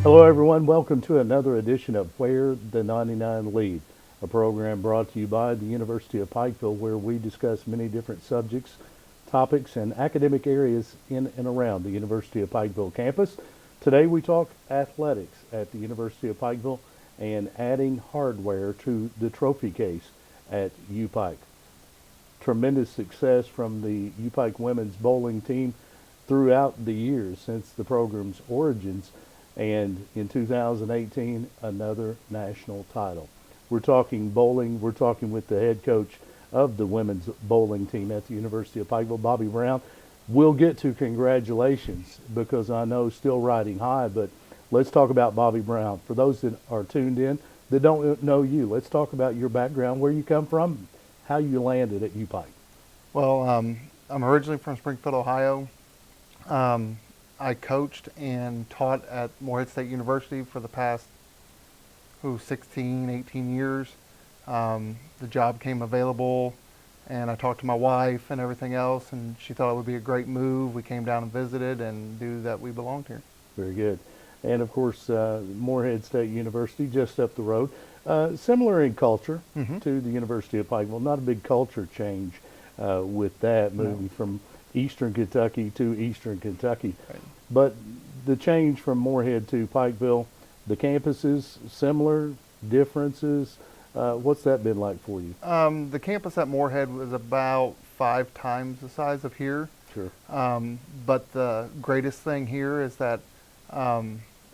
Hello, everyone. Welcome to another edition of Where the 99 Lead, a program brought to you by the University of Pikeville, where we discuss many different subjects, topics, and academic areas in and around the University of Pikeville campus. Today, we talk athletics at the University of Pikeville and adding hardware to the trophy case at UPike. Tremendous success from the UPike women's bowling team throughout the years since the program's origins, and in 2018, another national title. We're talking bowling. We're talking with the head coach of the women's bowling team at the University of Pikeville, Bobby Brown. We'll get to congratulations because I know still riding high, but let's talk about Bobby Brown. For those that are tuned in that don't know you, let's talk about your background, where you come from, how you landed at UPike. Well, I'm originally from Springfield, Ohio. Um, I coached and taught at Morehead State University for the past 16, 18 years. The job came available, and I talked to my wife and everything else, and she thought it would be a great move. We came down and visited and knew that we belonged here. Very good. And of course, Morehead State University, just up the road. Similar in culture Hmm. to the University of Pikeville. Not a big culture change with that, No. moving from Eastern Kentucky to Eastern Kentucky. Right. But the change from Morehead to Pikeville, the campuses, similar, differences. What's that been like for you? The campus at Morehead was about 5 times the size of here. Sure. But the greatest thing here is that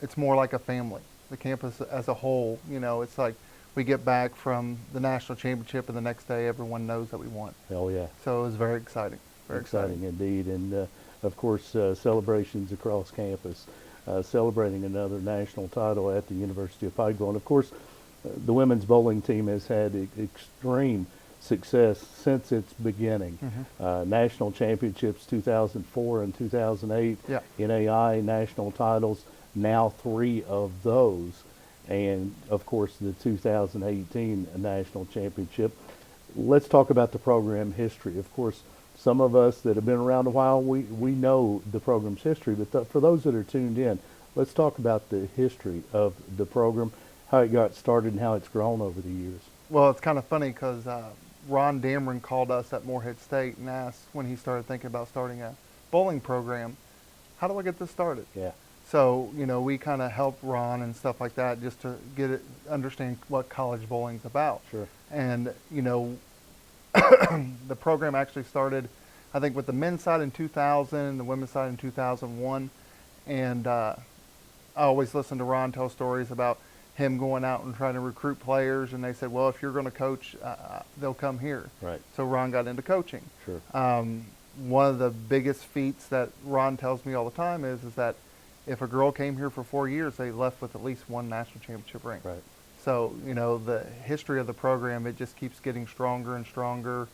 it's more like a family. The campus as a whole, it's like we get back from the national championship, and the next day everyone knows that we won. Hell yeah. So it was very exciting. Very Exciting exciting. indeed. And of course, celebrations across campus, celebrating another national title at the University of Pikeville. And of course, the women's bowling team has had extreme success since its beginning. National championships 2004 and 2008, Yeah. NAI national titles, now three of those, and of course the 2018 national championship. Let's talk about the program history. Of course, some of us that have been around a while, we know the program's history, but for those that are tuned in, let's talk about the history of the program, how it got started and how it's grown over the years. Well, it's kind of funny because Ron Dameron called us at Morehead State and asked when he started thinking about starting a bowling program, how do I get this started? Yeah, So, we kind of helped Ron and stuff like that just to get it, understand what college bowling's about. sure. And, the program actually started, I think, with the men's side in 2000, the women's side in 2001. And I always listen to Ron tell stories about him going out and trying to recruit players. And they said, well, if you're going to coach, they'll come here. Right, So Ron got into coaching. sure. One of the biggest feats that Ron tells me all the time is that if a girl came here for 4 years, they left with at least one national championship ring. Right. So, the history of the program, it just keeps getting stronger and stronger.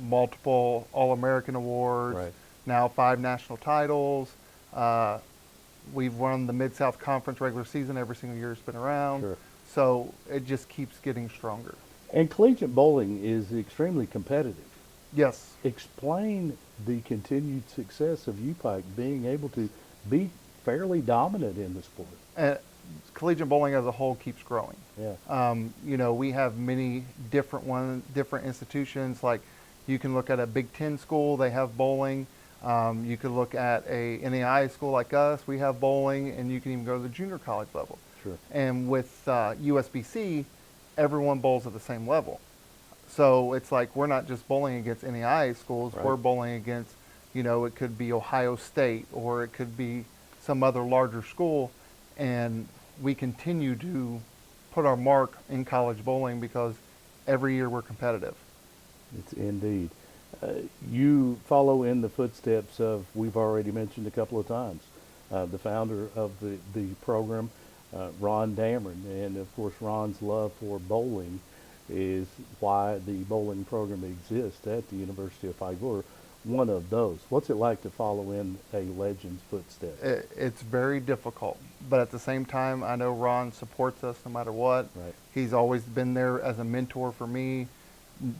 Multiple All-American awards, Right. now 5 national titles. We've won the Mid-South Conference regular season every single year it's been around. Sure. So it just keeps getting stronger. And collegiate bowling is extremely competitive. Yes. Explain the continued success of UPike being able to be fairly dominant in the sport. Uh, Collegiate bowling as a whole keeps growing. Yeah, We have many different institutions. Like you can look at a Big Ten school, they have bowling. You could look at a NAIA school like us, we have bowling, and you can even go to the junior college level. sure. And with USBC, everyone bowls at the same level. So it's like we're not just bowling against NAIA schools, Right. we're bowling against, it could be Ohio State or it could be some other larger school. And we continue to put our mark in college bowling because every year we're competitive. It's indeed. You follow in the footsteps of, we've already mentioned a couple of times, the founder of the program, Ron Dameron. And of course, Ron's love for bowling is why the bowling program exists at the University of Pikeville. One of those. What's it like to follow in a legend's footsteps? It's very difficult, but at the same time, I know Ron supports us no matter what. Right. He's always been there as a mentor for me,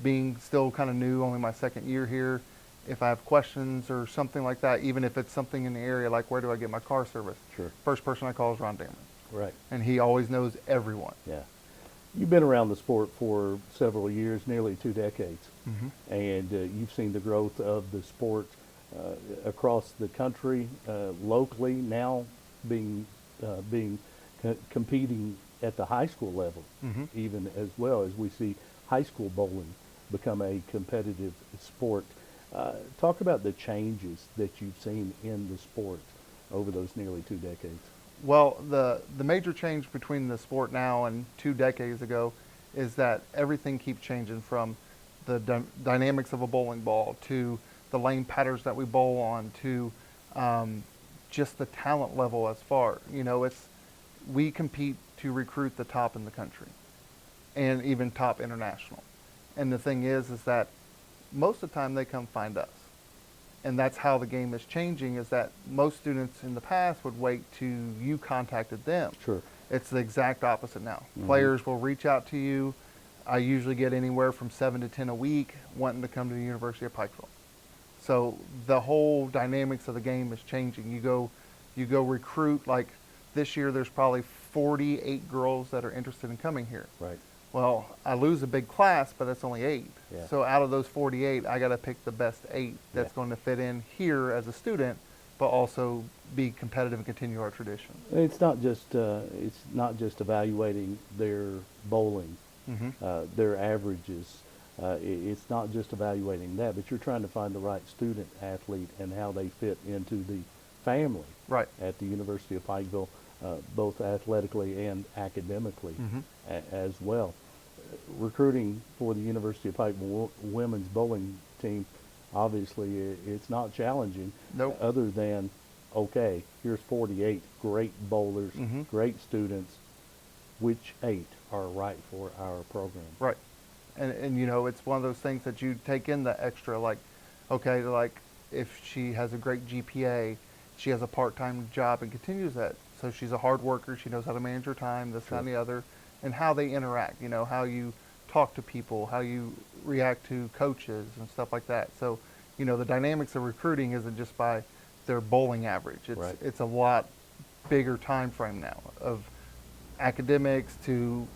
being still kind of new, only my second year here. if I have questions or something like that, even if it's something in the area, like where do I get my car service? Sure. First person I call is Ron Damon. Right. And he always knows everyone. Yeah. You've been around the sport for several years, nearly 2 decades, and you've seen the growth of the sport across the country, locally, now being competing at the high school level, even as well as we see high school bowling become a competitive sport. Talk about the changes that you've seen in the sport over those nearly 2 decades. Well, the major change between the sport now and 2 decades ago is that everything keeps changing, from the dynamics of a bowling ball to the lane patterns that we bowl on to just the talent level as far. We compete to recruit the top in the country and even top international. And the thing is that most of the time they come find us. And that's how the game is changing, is that most students in the past would wait till you contacted them. Sure. It's the exact opposite now. Players will reach out to you. I usually get anywhere from 7 to 10 a week wanting to come to the University of Pikeville. So the whole dynamics of the game is changing. You go recruit, like this year there's probably 48 girls that are interested in coming here. Right. Well, I lose a big class, but that's only 8. Yeah. So out of those 48, I got to pick the best 8 that's Yeah. going to fit in here as a student, but also be competitive and continue our tradition. It's not just evaluating their bowling, their averages. It's not just evaluating that, but you're trying to find the right student athlete and how they fit into the family Right. at the University of Pikeville, both athletically and academically as well. Recruiting for the University of Pikeville women's bowling team, obviously it's not challenging. Nope. Other than, okay, here's 48 great bowlers, great students. Which 8 are right for our program? Right. And it's one of those things that you take in the extra, like, okay, like if she has a great GPA, she has a part-time job and continues that. So she's a hard worker. She knows how to manage her time, this, that, and the other, and how they interact, how you talk to people, how you react to coaches and stuff like that. So, the dynamics of recruiting isn't just by their bowling average. Right. It's a lot bigger time frame now of academics to,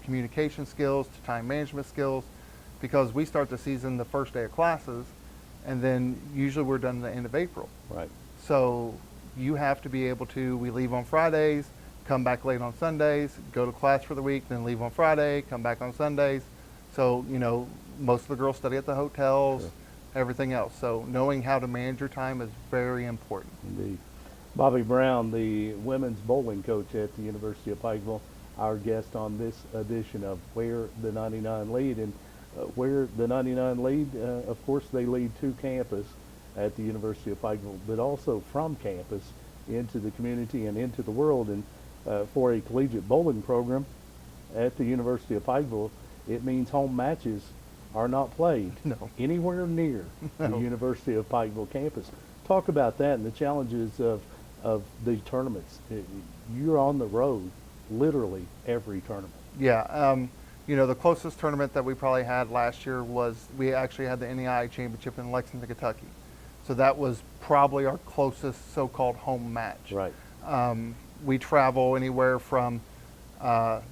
communication skills to time management skills, because we start the season the first day of classes, and then usually we're done at the end of April. Right. So you have to be able to, we leave on Fridays, come back late on Sundays, go to class for the week, then leave on Friday, come back on Sundays. So, most of the girls study at the hotels, Sure. everything else. So knowing how to manage your time is very important. Indeed. Bobby Brown, the women's bowling coach at the University of Pikeville, our guest on this edition of Where the 99 Lead. And Where the 99 Lead, of course, they lead to campus at the University of Pikeville, but also from campus into the community and into the world. And for a collegiate bowling program at the University of Pikeville, it means home matches are not played No. anywhere near the No. University of Pikeville campus. Talk about that and the challenges of the tournaments. You're on the road literally every tournament. Yeah. The closest tournament that we probably had last year was, we actually had the NEI Championship in Lexington, Kentucky. So that was probably our closest so-called home match. Right. We travel anywhere from,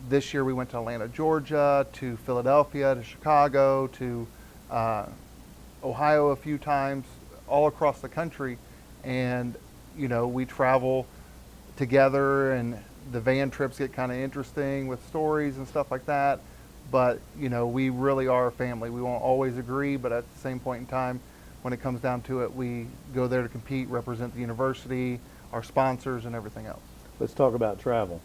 this year we went to Atlanta, Georgia, to Philadelphia, to Chicago, to Ohio a few times, all across the country. And, we travel together, and the van trips get kind of interesting with stories and stuff like that. But, we really are a family. We won't always agree, but at the same point in time, when it comes down to it, we go there to compete, represent the university, our sponsors, and everything else. Let's talk about travel.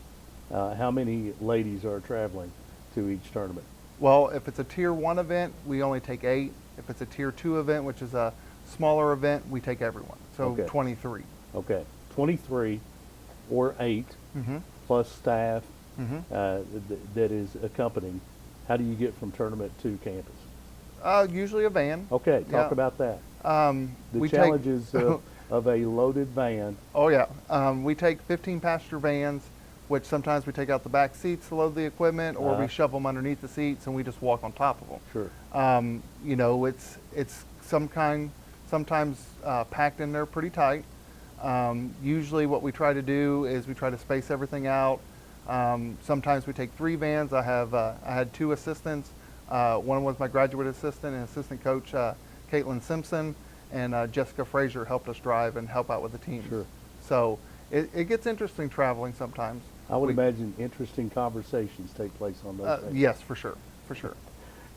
How many ladies are traveling to each tournament? Well, if it's a Tier 1 event, we only take 8. If it's a Tier 2 event, which is a smaller event, we take everyone. So Okay. 23. Okay, 23 or 8 plus staff that is accompanying. How do you get from tournament to campus? Usually a van. Okay, talk Yeah. about that. The We challenges of a loaded van. Oh yeah, we take 15 passenger vans, which sometimes we take out the back seats to load the equipment, or we shove them underneath the seats and we just walk on top of them. Sure. It's sometimes packed in there pretty tight. Usually what we try to do is we try to space everything out. Sometimes we take 3 vans. I had 2 assistants. One was my graduate assistant and assistant coach, Caitlin Simpson, and Jessica Frazier helped us drive and help out with the teams. Sure. So it gets interesting traveling sometimes. I would imagine interesting conversations take place on those days. Yes, for sure, for sure.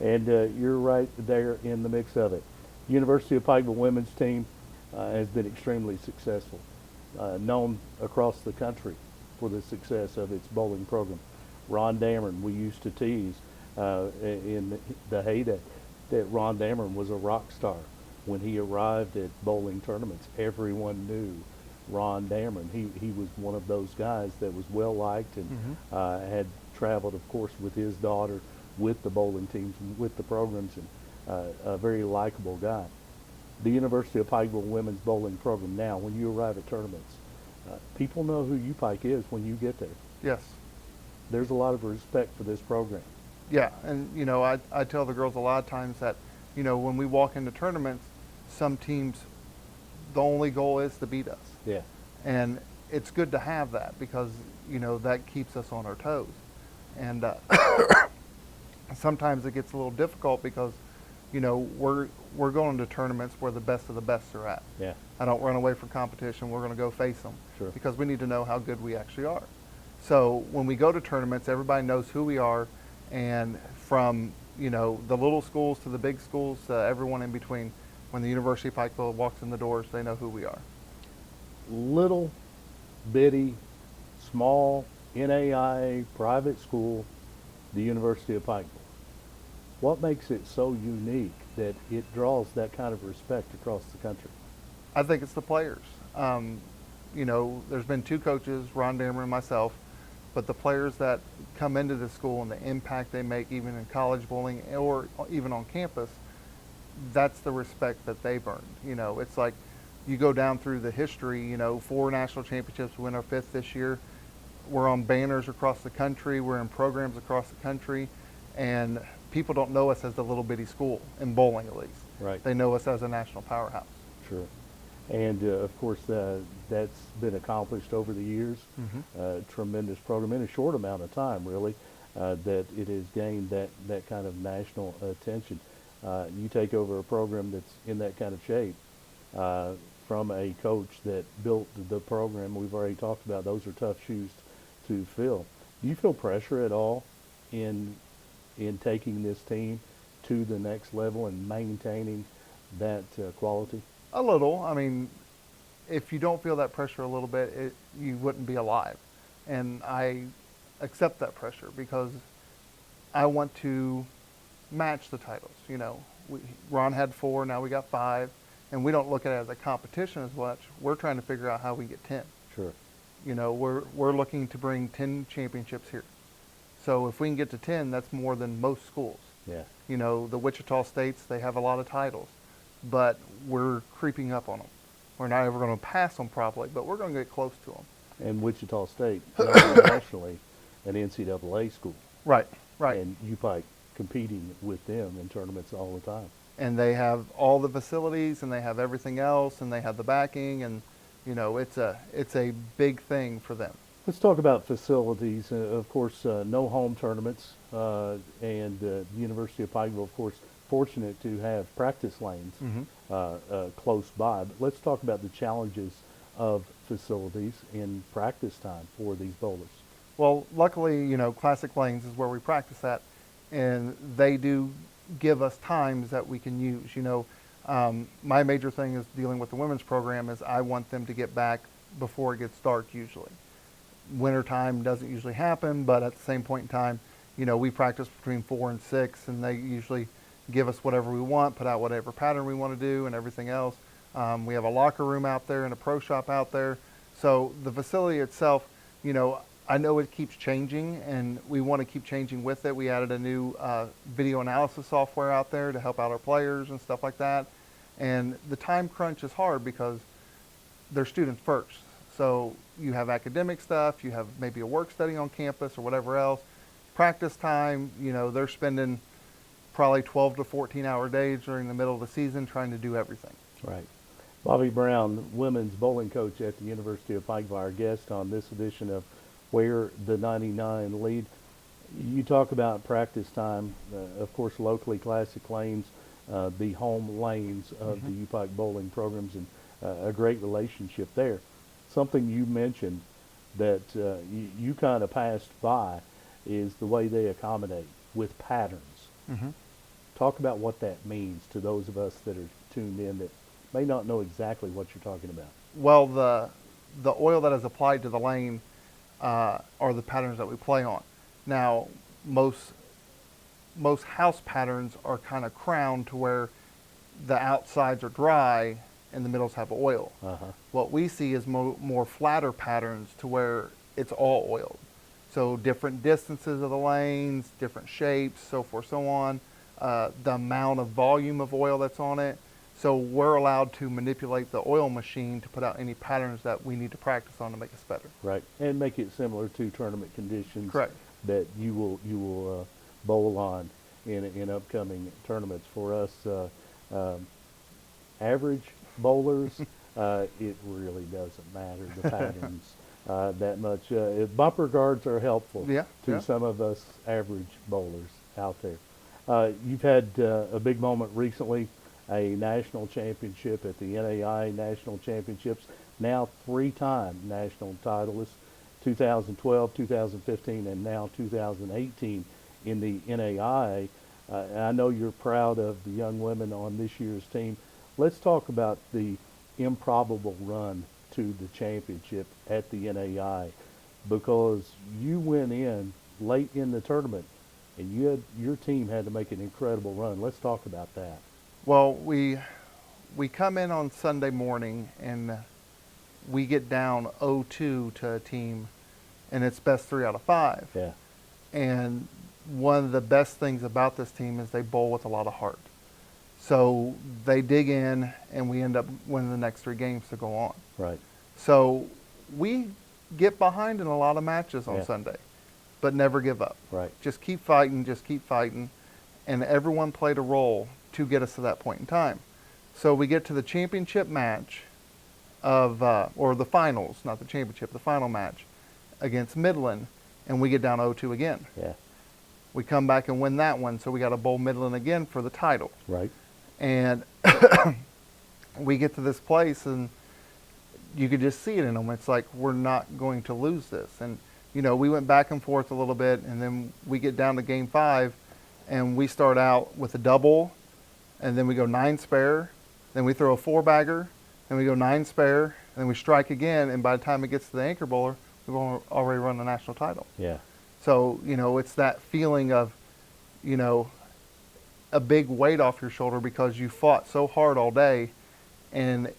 And you're right there in the mix of it. University of Pikeville women's team has been extremely successful, known across the country for the success of its bowling program. Ron Dameron, we used to tease in the heyday that Ron Dameron was a rock star. When he arrived at bowling tournaments, everyone knew Ron Dameron. He was one of those guys that was well liked and had traveled, of course, with his daughter, with the bowling teams, and with the programs, and a very likable guy. The University of Pikeville women's bowling program now, when you arrive at tournaments, people know who UPike is when you get there. Yes. There's a lot of respect for this program. Yeah, and you know, I tell the girls a lot of times that, you know, when we walk into tournaments, some teams, the only goal is to beat us. Yeah. And it's good to have that because, you know, that keeps us on our toes. And sometimes it gets a little difficult because, you know, we're going to tournaments where the best of the best are at. Yeah. I don't run away from competition. We're going to go face them. Sure. Because we need to know how good we actually are. So when we go to tournaments, everybody knows who we are, and from, you know, the little schools to the big schools, everyone in between, when the University of Pikeville walks in the doors, they know who we are. Little bitty, small NAIA private school, the University of Pikeville. What makes it so unique that it draws that kind of respect across the country? I think it's the players. You know, there's been 2 coaches, Ron Dameron and myself, but the players that come into the school and the impact they make even in college bowling or even on campus, that's the respect that they've earned. You know, it's like you go down through the history, you know, 4 national championships, we win our 5th this year. We're on banners across the country, we're in programs across the country, and people don't know us as the little bitty school, in bowling at least. Right. They know us as a national powerhouse. Sure. And of course, that's been accomplished over the years. Tremendous program in a short amount of time, really, that it has gained that kind of national attention. You take over a program that's in that kind of shape from a coach that built the program we've already talked about. Those are tough shoes to fill. Do you feel pressure at all in taking this team to the next level and maintaining that quality? A little. I mean, if you don't feel that pressure a little bit, you wouldn't be alive. And I accept that pressure because I want to match the titles. You know, Ron had 4, now we got 5, and we don't look at it as a competition as much. We're trying to figure out how we get 10. Sure. You know, we're looking to bring 10 championships here. So if we can get to 10, that's more than most schools. Yeah. You know, the Wichita States, they have a lot of titles, but we're creeping up on them. We're not ever going to pass them probably, but we're going to get close to them. And Wichita State, nationally, an NCAA school. Right, right. And UPike competing with them in tournaments all the time. And they have all the facilities, and they have everything else, and they have the backing, and you know, it's a big thing for them. Let's talk about facilities. Of course, no home tournaments, and the University of Pikeville, of course, fortunate to have practice lanes close by. But let's talk about the challenges of facilities in practice time for these bowlers. Well, luckily, you know, Classic Lanes is where we practice at, and they do give us times that we can use. You know, my major thing is dealing with the women's program is I want them to get back before it gets dark usually. Wintertime doesn't usually happen, but at the same point in time, you know, we practice between 4 and 6, and they usually give us whatever we want, put out whatever pattern we want to do and everything else. We have a locker room out there and a pro shop out there. So the facility itself, you know, I know it keeps changing, and we want to keep changing with it. We added a new video analysis software out there to help out our players and stuff like that. And the time crunch is hard because they're students first. So you have academic stuff, you have maybe a work study on campus or whatever else. Practice time, you know, they're spending probably 12 to 14 hour days during the middle of the season trying to do everything. Right. Bobby Brown, women's bowling coach at the University of Pikeville, our guest on this edition of Where the 99 Lead. You talk about practice time. Of course, locally, Classic Lanes, the home lanes of the UPike bowling programs, and a great relationship there. Something you mentioned that you kind of passed by is the way they accommodate with patterns. Mm-hmm. Talk about what that means to those of us that are tuned in that may not know exactly what you're talking about. Well, the oil that is applied to the lane are the patterns that we play on. Now, most house patterns are kind of crowned to where the outsides are dry and the middles have oil. Uh-huh. What we see is more flatter patterns to where it's all oiled. So different distances of the lanes, different shapes, so forth, so on. The amount of volume of oil that's on it. So we're allowed to manipulate the oil machine to put out any patterns that we need to practice on to make us better. Right, and make it similar to tournament conditions. Correct. That you will bowl on in upcoming tournaments. For us, average bowlers, it really doesn't matter the patterns that much. Bumper guards are helpful Yeah, to yeah. some of us average bowlers out there. You've had a big moment recently, a national championship at the NAI National Championships, now 3-time national titleist, 2012, 2015, and now 2018 in the NAI. And I know you're proud of the young women on this year's team. Let's talk about the improbable run to the championship at the NAI, because you went in late in the tournament and your team had to make an incredible run. Let's talk about that. Well, we come in on Sunday morning and we get down 0-2 to a team, and it's best 3 out of 5. Yeah. And one of the best things about this team is they bowl with a lot of heart. So they dig in, and we end up winning the next 3 games to go on. Right. So we get behind in a lot of matches on Yeah. Sunday, but never give up. Right. Just keep fighting, and everyone played a role to get us to that point in time. So we get to the championship match or the finals, not the championship, the final match against Midland, and we get down 0-2 again. Yeah. We come back and win that one, so we got to bowl Midland again for the title. Right. And we get to this place, and you could just see it in them. It's like, we're not going to lose this. And, we went back and forth a little bit, and then we get down to game 5, and we start out with a double, and then we go 9 spare, then we throw a 4-bagger, then we go 9 spare, and then we strike again, and by the time it gets to the anchor bowler, we've already run the national title. Yeah. So, it's that feeling of, a big weight off your shoulder because you fought so hard all day, and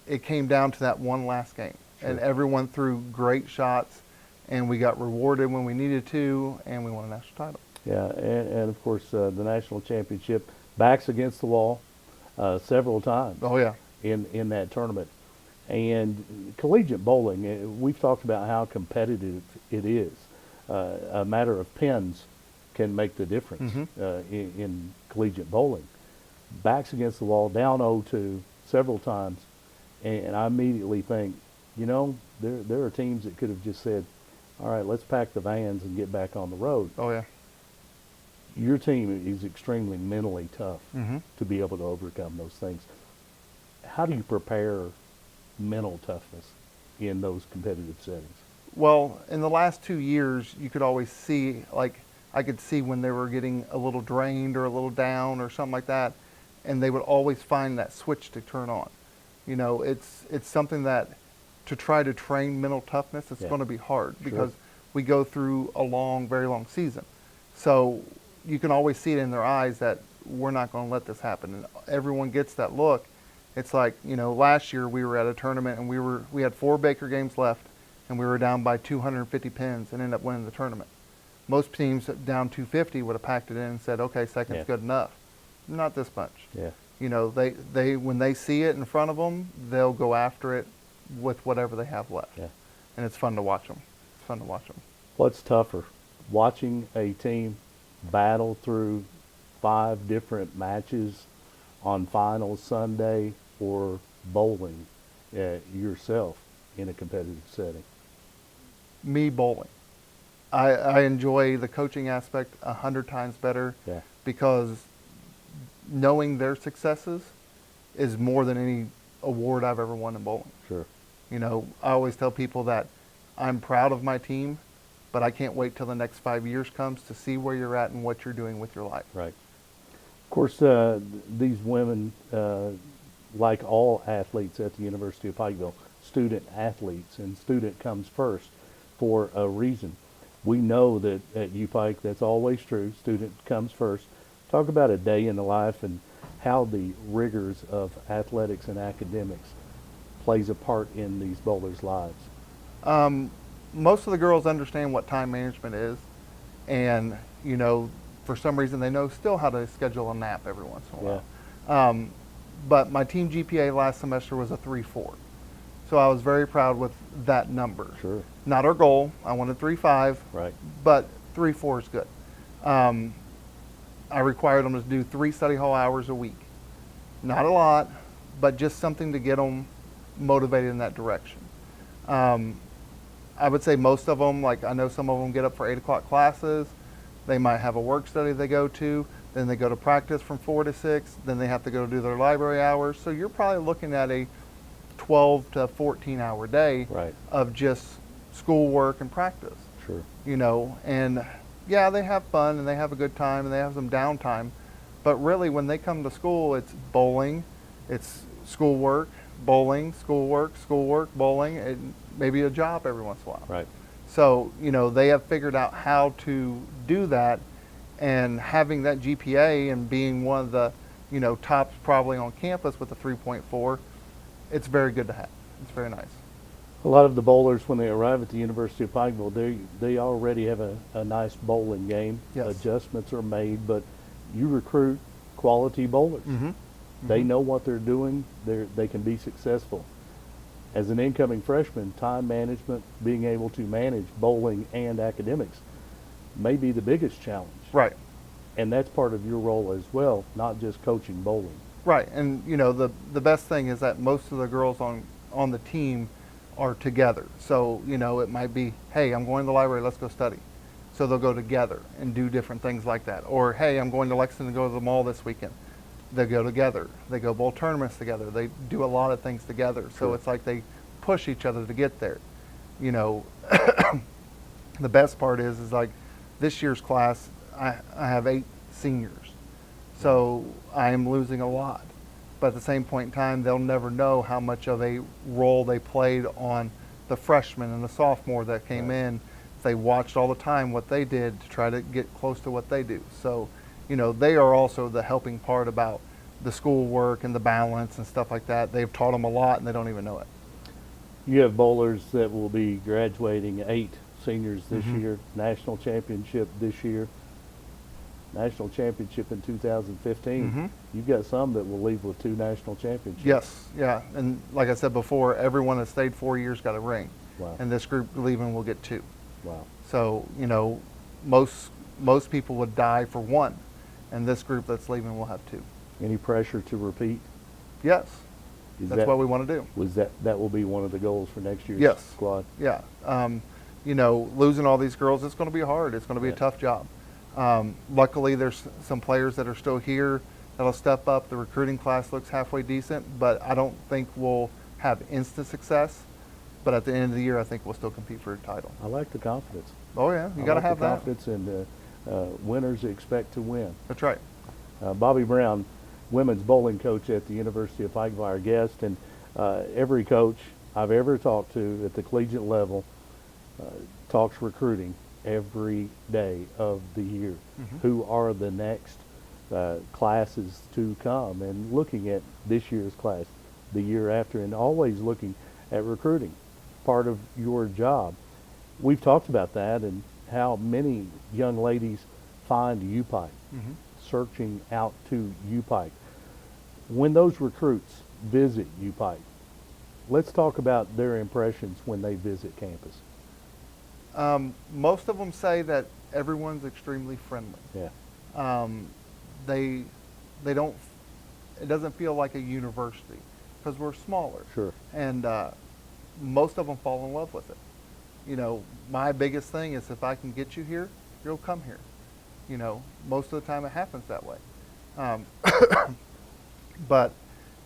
it came down to that one last game. Sure. And everyone threw great shots, and we got rewarded when we needed to, and we won a national title. Yeah, and of course the national championship, backs against the wall several times. Oh, yeah. In that tournament. And collegiate bowling, we've talked about how competitive it is. A matter of pins can make the difference in collegiate bowling. Backs against the wall, down 0-2 several times, and I immediately think, there are teams that could have just said, all right, let's pack the vans and get back on the road. Oh, yeah. Your team is extremely mentally tough Mm-hmm. to be able to overcome those things. How do you prepare mental toughness in those competitive settings? Well, in the last 2 years, you could always see, I could see when they were getting a little drained or a little down or something like that, and they would always find that switch to turn on. It's something that to try to train mental toughness, it's going to be hard because we go through a very long season. So you can always see it in their eyes that we're not going to let this happen. And everyone gets that look. It's like, last year we were at a tournament and we had 4 Baker games left, and we were down by 250 pins and ended up winning the tournament. Most teams down 250 would have packed it in and said, okay, second's good enough. Not this bunch. Yeah. They when they see it in front of them, they'll go after it with whatever they have left. Yeah. And it's fun to watch them. It's fun to watch them. What's tougher, watching a team battle through 5 different matches on finals Sunday, or bowling yourself in a competitive setting? Me bowling. I enjoy the coaching aspect 100 times better Yeah, because knowing their successes is more than any award I've ever won in bowling. sure. You know, I always tell people that I'm proud of my team, but I can't wait till the next 5 years comes to see where you're at and what you're doing with your life. Right. Of course, these women, like all athletes at the University of Pikeville, student athletes, and student comes first for a reason. We know that at UPike that's always true. Student comes first. Talk about a day in the life and how the rigors of athletics and academics plays a part in these bowlers' lives. Most of the girls understand what time management is, and you know, for some reason they know still how to schedule a nap every once in a while. But my team GPA last semester was a 3.4, so I was very proud with that number. Sure. Not our goal. I wanted 3.5, Right. but 3.4 is good. I required them to do 3 study hall hours a week. Not a lot, but just something to get them motivated in that direction. I would say most of them, like I know some of them get up for 8 o'clock classes. They might have a work study they go to, then they go to practice from 4 to 6, then they have to go do their library hours. So you're probably looking at a 12 to 14 hour day Right. of just schoolwork and practice. Sure. You know, and yeah, they have fun and they have a good time and they have some downtime, but really when they come to school, it's bowling, it's schoolwork, bowling, schoolwork, bowling, and maybe a job every once in a while. Right. So, you know, they have figured out how to do that, and having that GPA and being one of the, you know, tops probably on campus with a 3.4, it's very good to have. It's very nice. A lot of the bowlers, when they arrive at the University of Pikeville, they already have a nice bowling game. Yes. Adjustments are made, but you recruit quality bowlers. Mm-hmm. They know what they're doing. They can be successful. As an incoming freshman, time management, being able to manage bowling and academics may be the biggest challenge. Right. And that's part of your role as well, not just coaching bowling. Right, and you know the best thing is that most of the girls on the team are together. So you know it might be, hey, I'm going to the library, let's go study. So they'll go together and do different things like that. Or hey, I'm going to Lexington to go to the mall this weekend. They go together. They go bowl tournaments together. They do a lot of things together. So Sure. it's like they push each other to get there. You know, the best part is like this year's class, I have 8 seniors. So I am losing a lot. But at the same point in time, they'll never know how much of a role they played on the freshmen and the sophomore that came Right. in. They watched all the time what they did to try to get close to what they do. So, you know, they are also the helping part about the schoolwork and the balance and stuff like that. They've taught them a lot and they don't even know it. You have bowlers that will be graduating 8 seniors this Mhm. year, national championship this year, national championship in 2015. Mhm. You've got some that will leave with 2 national championships. Yes, yeah. And like I said before, everyone that stayed 4 years got a ring. Wow. And this group leaving will get 2. Wow. So, you know, most people would die for 1, and this group that's leaving will have 2. Any pressure to repeat? Yes, Is that's that, what we want to do. was that will be one of the goals for next year's Yes. squad? Yeah. You know, losing all these girls, it's going to be hard. It's going to be Yeah. a tough job. Luckily, there's some players that are still here that'll step up. The recruiting class looks halfway decent, but I don't think we'll have instant success. But at the end of the year, I think we'll still compete for a title. I like the confidence. Oh yeah, you I got to like have the that. confidence, and winners expect to win. That's right. Bobby Brown, women's bowling coach at the University of Pikeville, our guest, and every coach I've ever talked to at the collegiate level talks recruiting every day of the year. Mhm. Who are the next classes to come, and looking at this year's class, the year after, and always looking at recruiting, part of your job. We've talked about that and how many young ladies find UPike, Mhm. searching out to UPike. When those recruits visit UPike, let's talk about their impressions when they visit campus. Most of them say that everyone's extremely friendly. Yeah. They don't. It doesn't feel like a university. because we're smaller. Sure. And most of them fall in love with it. You know, my biggest thing is if I can get you here, you'll come here. You know, most of the time it happens that way. Um, but,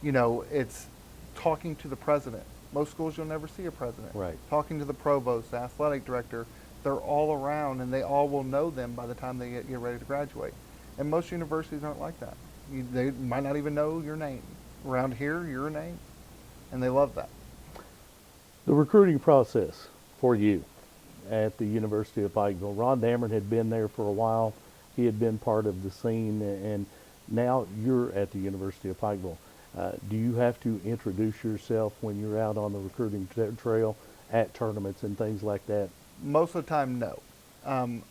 you know, it's talking to the president. Most schools you'll never see a president. Right. Talking to the provost, the athletic director, they're all around and they all will know them by the time they get ready to graduate. And most universities aren't like that. They might not even know your name. Around here, your name. And they love that. The recruiting process for you at the University of Pikeville. Ron Dameron had been there for a while. He had been part of the scene, and now you're at the University of Pikeville. Do you have to introduce yourself when you're out on the recruiting trail at tournaments and things like that? Most of the time, no.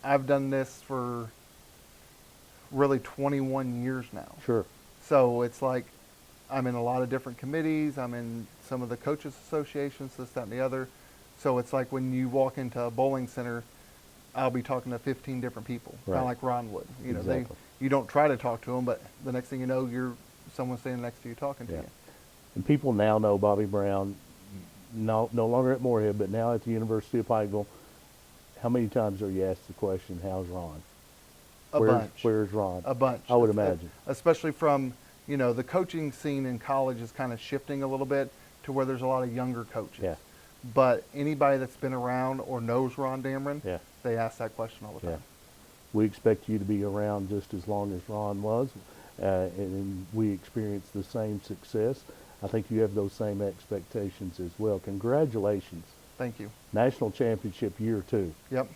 I've done this for really 21 years now. Sure. So it's like I'm in a lot of different committees. I'm in some of the coaches associations, this, that, and the other. So it's like when you walk into a bowling center, I'll be talking to 15 different people, kind Right. of like Ron would. You know, Exactly. you don't try to talk to them, but the next thing you know, you're someone standing next to you talking to Yeah. you. And people now know Bobby Brown, no longer at Moorhead, but now at the University of Pikeville. How many times are you asked the question, how's Ron? A bunch. Where's Ron? A bunch. I would imagine. Especially from, you know, the coaching scene in college is kind of shifting a little bit to where there's a lot of younger coaches. Yeah. But anybody that's been around or knows Ron Dameron, Yeah. they ask that question all the Yeah. time. We expect you to be around just as long as Ron was, and we experienced the same success. I think you have those same expectations as well. Congratulations. Thank you. National championship year 2. Yep.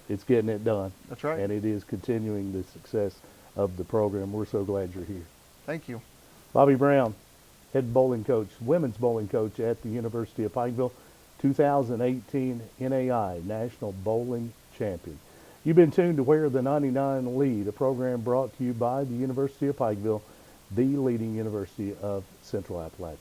It's getting it done. That's right. And it is continuing the success of the program. We're so glad you're here. Thank you. Bobby Brown, head bowling coach, women's bowling coach at the University of Pikeville, 2018 NAI National Bowling Champion. You've been tuned to Where the 99 Lead, a program brought to you by the University of Pikeville, the leading university of Central Appalachia.